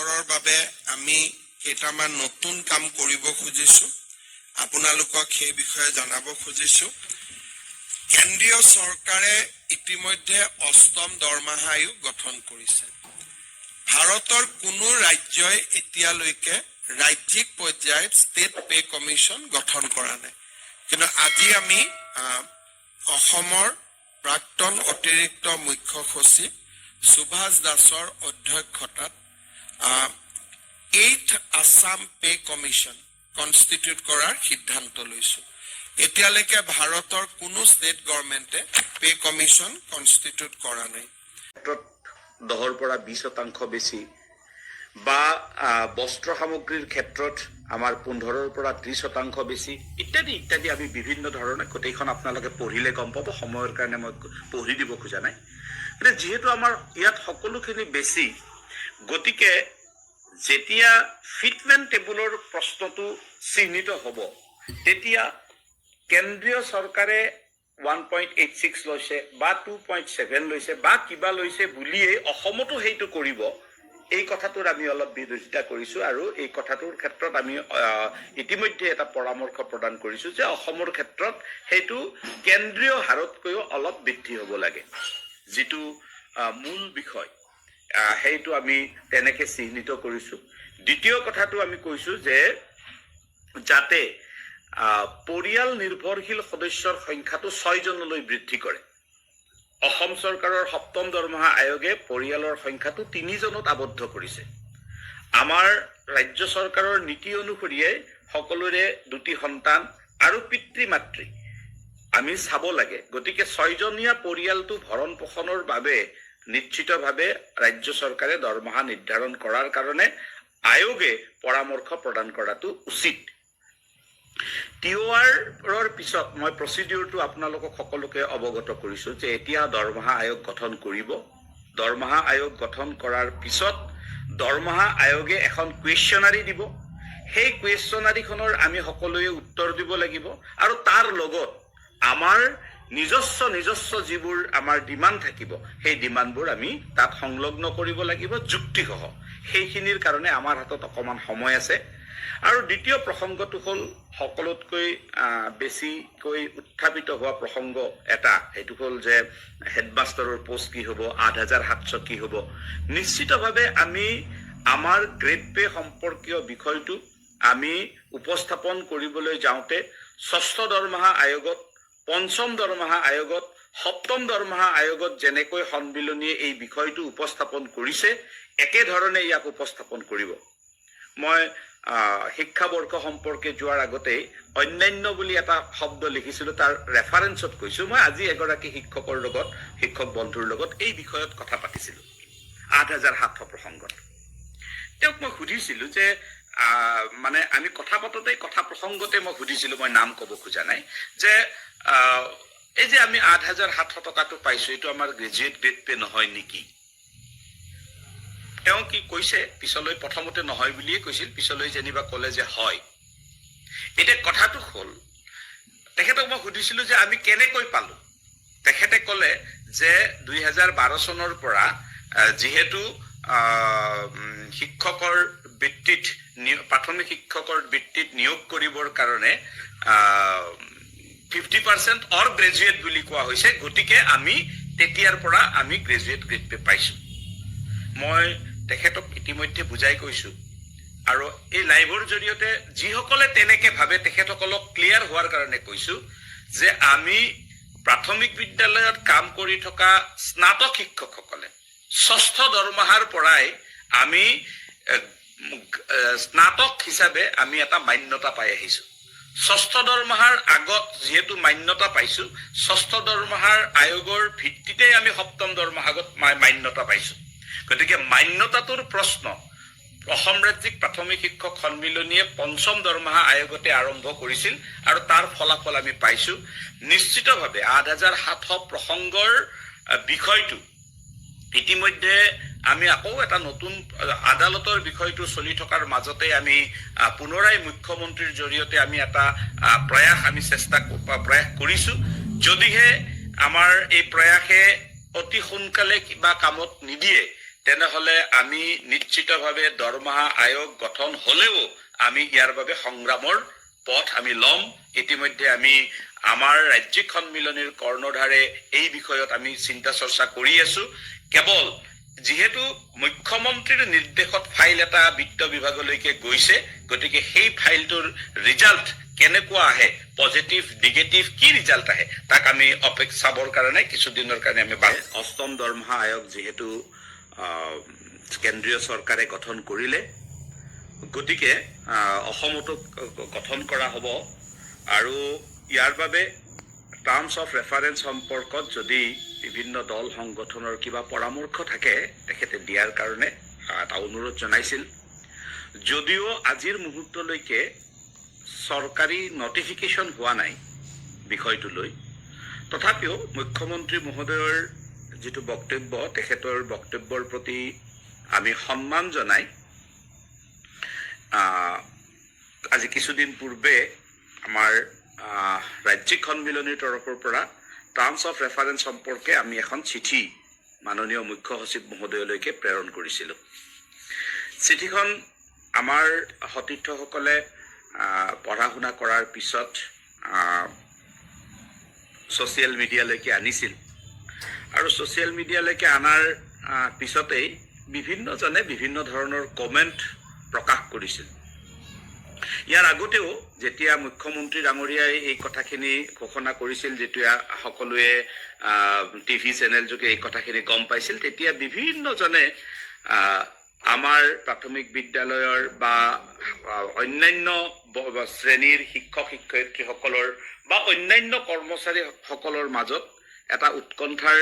বছৰৰ বাবে আমি কেইটামান নতুন কাম কৰিব খুজিছো আপোনালোকক সেই বিষয়ে জনাব খুজিছো কেন্দ্ৰীয় চৰকাৰে ইতিমধ্যে অষ্টম দৰমহা আয়োগ গঠন কৰিছে ভাৰতৰ কোনো ৰাজ্যই এতিয়ালৈকে ৰাজ্যিক পৰ্যায়ত ষ্টেট পে কমিশন গঠন কৰা নাই কিন্তু আজি আমি অসমৰ প্ৰাক্তন অতিৰিক্ত মুখ্য সচিব সুভাষ দাসৰ অধ্যক্ষতাত 8th Assam Pay Commission constitute কৰাৰ সিদ্ধান্ত লৈছো এতিয়ালৈকে ভাৰতৰ কোনো ষ্টেট গভৰ্ণমেণ্টে পে কমিশন কনস্টিটিউট কৰা নাই 10ৰ পৰা 20% বেছি বা বস্ত্ৰ সামগ্ৰীৰ ক্ষেত্ৰত আমাৰ 15ৰ পৰা 30% বেছি ইত্যাদি ইত্যাদি আমি বিভিন্ন ধৰণে গোটেইখন আপোনালোকে পঢ়িলে গম পাব সময়ৰ কাৰণে মই পঢ়ি দিব খোজা নাই কিন্তু যেহেতু আমাৰ ইয়াত সকলোখিনি বেছি গতিকে যেতিয়া ফিটমেন্ট টেবুলৰ প্ৰশ্নটো চিহ্নিত হ'ব তেতিয়া কেন্দ্ৰীয় চৰকাৰে 1.86 লৈছে বা 2.7 লৈছে বা কিবা লৈছে বুলিয়ে অসমতো হেইটো কৰিব এই কথাটোৰ আমি অলপ বিৰোধিতা কৰিছো আৰু এই কথাটোৰ ক্ষেত্ৰত আমি ইতিমধ্যে এটা পৰামৰ্শ প্ৰদান কৰিছো যে অসমৰ ক্ষেত্ৰত হেইটো কেন্দ্ৰীয় হাৰতকৈ অলপ বৃদ্ধি হ'ব লাগে যেটো মূল বিষয় হেইটো আমি তেনেকে চিহ্নিত কৰিছো দ্বিতীয় কথাটো আমি কৈছো যে যাতে পৰিয়াল নিৰ্ভৰশীল সদস্যৰ সংখ্যাটো 6 জনলৈ বৃদ্ধি কৰে অসম চৰকাৰৰ সপ্তম দৰমহা আয়োগে পৰিয়ালৰ সংখ্যাটো 3 জনত আবদ্ধ কৰিছে আমাৰ ৰাজ্য চৰকাৰৰ নীতি অনুসৰি সকলোৰে দুটি সন্তান আৰু পিতৃ মাতৃ আমি চাব লাগে গতিকে 6 জনীয়া পৰিয়ালটো ভৰণ পোষণৰ বাবে নিশ্চিতভাৱে ৰাজ্য চৰকাৰে দৰমহা নিৰ্ধাৰণ কৰাৰ কাৰণে আয়োগে পৰামৰ্শ প্ৰদান কৰাটো উচিত টিওআৰৰ পিছত মই প্ৰচিডিউৰটো আপোনালোকক সকলোকে অৱগত কৰিছো যে এতিয়া দৰমহা আয়োগ গঠন কৰিব দৰমহা আয়োগ গঠন কৰাৰ পিছত দৰমহা আয়োগে এখন কুৱেশ্যনাৰী দিব সেই কুৱেশ্যনাৰীখনৰ আমি সকলোৱে উত্তৰ দিব লাগিব আৰু তাৰ লগত আমাৰ নিজস্ব যিবোৰ আমাৰ ডিমান্ড থাকিব সেই ডিমান্ডবোৰ আমি তাত সংলগ্ন কৰিব লাগিব যুক্তিসহ সেইখিনিৰ কাৰণে আমাৰ হাতত অকমান সময় আছে আৰু দ্বিতীয় প্ৰসংগটো হ'ল সকলোতকৈ বেছিকৈ উত্থাপিত হোৱা প্ৰসংগ এটা এটো হ'ল যে হেডমাষ্টাৰৰ পোষ্ট কি হ'ব 8700 কি হ'ব নিশ্চিতভাৱে আমি আমাৰ গ্ৰেড পে সম্পৰ্কীয় বিষয়টো আমি উপস্থাপন কৰিবলৈ যাওঁতে ষষ্ঠ দৰমহা আয়োগত পঞ্চম দৰমহা আয়োগত সপ্তম দৰমহা আয়োগত যেনেকৈ সন্মিলনীয়ে এই বিষয়টো উপস্থাপন কৰিছে একে ধৰণে ইয়াক উপস্থাপন কৰিব মই শিক্ষাবৰ্ষ সম্পৰ্কে যোৱাৰ আগতে অন্যান্য বুলি এটা শব্দ লিখিছিল তাৰ ৰেফাৰেন্সত কৈছো মই আজি এগৰাকী শিক্ষকৰ লগত শিক্ষক বন্ধুৰ লগত এই বিষয়ত কথা পাতিছিল 8700 প্ৰসংগত তেওঁক মই সুধিছিল যে মানে আমি কথা পাতোতে কথা প্ৰসংগতে মই সুধিছিল মই নাম ক'ব খোজা নাই যে এই যে আমি 8700 টকাটো পাইছো এটো আমাৰ গ্ৰেজুৱেট গ্ৰেড পে নহয় নেকি তেওঁ কি কৈছে পিছলৈ প্ৰথমতে নহয় বুলিয়ে কৈছিল পিছলৈ যেনিবা ক'লে যে হয় এটা কথাটো হ'ল তেখেতক মই সুধিছিল যে আমি কেনেকৈ পালো তেখেতে ক'লে যে 2012 চনৰ পৰা যেহেতু শিক্ষকৰ বৃত্তিত প্ৰাথমিক শিক্ষকৰ বৃত্তিত নিয়োগ কৰিবৰ কাৰণে 50% অৰ গ্ৰেজুৱেট বুলি কোৱা হৈছে গতিকে আমি তেতিয়াৰ পৰা আমি গ্ৰেজুৱেট গ্ৰেড পে পাইছো মই তেখেতক ইতিমধ্যে বুজাই কৈছো আৰু এই লাইভৰ জৰিয়তে যিসকলে তেনেকে ভাবে তেখেতসকলক ক্লিয়াৰ হোৱাৰ কাৰণে কৈছো যে আমি প্ৰাথমিক বিদ্যালয়ত কাম কৰি থকা স্নাতক শিক্ষকসকলে ষষ্ঠ দৰমহাৰ পৰাই আমি স্নাতক হিচাপে আমি এটা মান্যতা পাই আহিছো ষষ্ঠ দৰমহাৰ আগত যেহেতু মান্যতা পাইছো ষষ্ঠ দৰমহাৰ আয়োগৰ ভিত্তিতে আমি সপ্তম দৰমহাগত মান্যতা পাইছো গতিকে মান্যতাটোৰ প্ৰশ্ন অসম ৰাজ্যিক প্ৰাথমিক শিক্ষক সন্মিলনীয়ে পঞ্চম দৰমহা আয়োগতে আৰম্ভ কৰিছিল আৰু তাৰ ফলাফল আমি পাইছো নিশ্চিতভাৱে 8700 প্ৰসংগৰ বিষয়টো ইতিমধ্যে আমি আকৌ এটা নতুন আদালতৰ বিষয়টো চলি থকাৰ মাজতে আমি পুনৰাই মুখ্যমন্ত্ৰীৰ জৰিয়তে আমি এটা প্ৰয়াস আমি প্ৰয়াস কৰিছো যদিহে আমাৰ এই প্ৰয়াসে অতি সোনকালে কিবা কামত নিদিয়ে তেনেহলে আমি নিশ্চিতভাৱে দৰমহা আয়োগ গঠন হলেও আমি ইয়াৰ বাবে সংগ্ৰামৰ পথ আমি ল'ম। ইতিমধ্যে আমি আমাৰ ৰাজ্যিক সন্মিলনীৰ কৰ্ণধাৰে এই বিষয়ত আমি চিন্তা চৰ্চা কৰি আছো। কেৱল যিহেতু মুখ্যমন্ত্ৰীৰ নিৰ্দেশত ফাইল এটা বিত্ত বিভাগলৈকে গৈছে, গতিকে সেই ফাইলটোৰ ৰিজাল্ট কেনেকুৱা আহে, পজিটিভ নিগেটিভ কি ৰিজাল্ট আহে, তাক আমি চাবৰ কাৰণে কিছুদিনৰ কাৰণে আমি অষ্টম দৰমহা আয়োগ যিহেতু কেন্দ্ৰীয় চৰকাৰে গঠন কৰিলে, গতিকে অসমতো গঠন কৰা হ'ব। আৰু ইয়াৰ বাবে টাৰ্মছ অফ ৰেফাৰেন্স সম্পৰ্কত যদি বিভিন্ন দল সংগঠনৰ কিবা পৰামৰ্শ থাকে তেখেতে দিয়াৰ কাৰণে এটা অনুৰোধ জনাইছিল। যদিও আজিৰ মুহূৰ্তলৈকে চৰকাৰী নটিফিকেশ্যন হোৱা নাই বিষয়টো লৈ, তথাপিও মুখ্যমন্ত্ৰী মহোদয়ৰ যিটো বক্তব্য, তেখেতৰ বক্তব্যৰ প্ৰতি আমি সন্মান জনাই আজি কিছুদিন পূৰ্বে আমাৰ ৰাজ্যিক সন্মিলনীৰ তৰফৰ পৰা টাৰ্মছ অফ ৰেফাৰেন্স সম্পৰ্কে আমি এখন চিঠি মাননীয় মুখ্য সচিব মহোদয়লৈকে প্ৰেৰণ কৰিছিলোঁ। চিঠিখন আমাৰ সতীৰ্থসকলে পঢ়া শুনা কৰাৰ পিছত ছ'চিয়েল মিডিয়ালৈকে আনিছিল, আৰু ছ'চিয়েল মিডিয়ালৈকে অনাৰ পিছতেই বিভিন্নজনে বিভিন্ন ধৰণৰ কমেণ্ট প্ৰকাশ কৰিছিল। ইয়াৰ আগতেও যেতিয়া মুখ্যমন্ত্ৰী ডাঙৰীয়াই এই কথাখিনি ঘোষণা কৰিছিল, যেতিয়া সকলোৱে টিভি চেনেল যোগে এই কথাখিনি গম পাইছিল, তেতিয়া বিভিন্নজনে আমাৰ প্ৰাথমিক বিদ্যালয়ৰ বা অন্যান্য শ্ৰেণীৰ শিক্ষক শিক্ষয়িত্ৰীসকলৰ বা অন্যান্য কৰ্মচাৰীসকলৰ মাজত এটা উৎকণ্ঠাৰ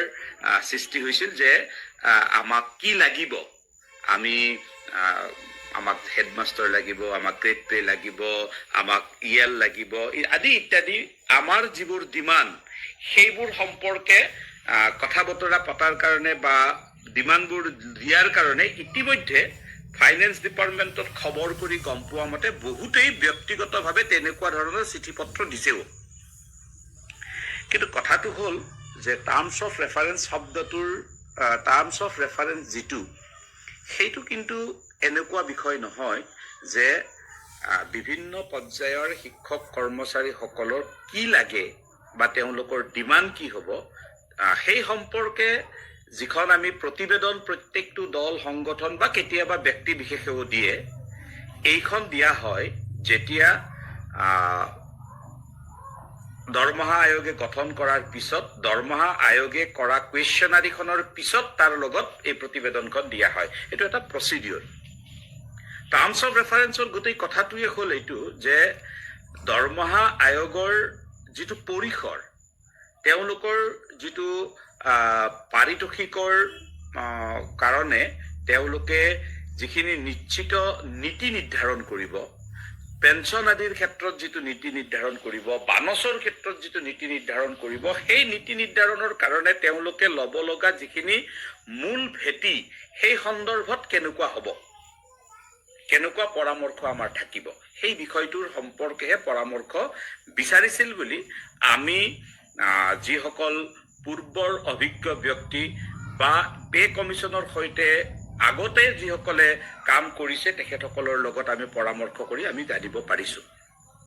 সৃষ্টি হৈছিল যে আমাক কি লাগিব, আমাক হেডমাষ্টাৰ লাগিব, আমাক গ্ৰেড পে লাগিব, আমাক ইএল লাগিব আদি ইত্যাদি আমাৰ যিবোৰ ডিমাণ্ড সেইবোৰ সম্পৰ্কে কথা বতৰা পতাৰ কাৰণে বা ডিমাণ্ডবোৰ দিয়াৰ কাৰণে ইতিমধ্যে ফাইনেন্স ডিপাৰ্টমেণ্টত খবৰ কৰি গম পোৱা মতে বহুতেই ব্যক্তিগতভাৱে তেনেকুৱা ধৰণৰ চিঠি পত্ৰ দিছেও। কিন্তু কথাটো হ'ল যে টাৰ্মছ অফ ৰেফাৰেন্স শব্দটোৰ টাৰ্মছ অফ ৰেফাৰেন্স যিটো, সেইটো কিন্তু এনেকুৱা বিষয় নহয় যে বিভিন্ন পৰ্যায়ৰ শিক্ষক কৰ্মচাৰীসকলৰ কি লাগে বা তেওঁলোকৰ ডিমাণ্ড কি হ'ব সেই সম্পৰ্কে যিখন আমি প্ৰতিবেদন প্ৰত্যেকটো দল সংগঠন বা কেতিয়াবা ব্যক্তি বিশেষেও দিয়ে, এইখন দিয়া হয় যেতিয়া দৰমহা আয়োগে গঠন কৰাৰ পিছত, দৰমহা আয়োগে কৰা কুৱেশ্যনাৰীখনৰ পিছত তাৰ লগত এই প্ৰতিবেদনখন দিয়া হয়। এইটো এটা প্ৰচিডিউৰ। টাৰ্মছ অফ ৰেফাৰেন্সৰ গোটেই কথাটোৱে হ'ল এইটো যে দৰমহা আয়োগৰ যিটো পৰিসৰ, তেওঁলোকৰ যিটো পাৰিতোষিকৰ কাৰণে তেওঁলোকে যিখিনি নিশ্চিত নীতি নিৰ্ধাৰণ কৰিব, পেঞ্চন আদিৰ ক্ষেত্ৰত যিটো নীতি নিৰ্ধাৰণ কৰিব, বানচৰ ক্ষেত্ৰত যিটো নীতি নিৰ্ধাৰণ কৰিব, সেই নীতি নিৰ্ধাৰণৰ কাৰণে তেওঁলোকে ল'ব লগা যিখিনি মূল ভেটি, সেই সন্দৰ্ভত কেনেকুৱা হ'ব, কেনেকুৱা পৰামৰ্শ আমাৰ থাকিব, সেই বিষয়টোৰ সম্পৰ্কেহে পৰামৰ্শ বিচাৰিছিল বুলি আমি যিসকল পূৰ্বৰ অভিজ্ঞ ব্যক্তি বা পে কমিশ্যনৰ সৈতে আগতে যিসকলে কাম কৰিছে তেখেতসকলৰ লগত আমি পৰামৰ্শ কৰি আমি জানিব পাৰিছোঁ।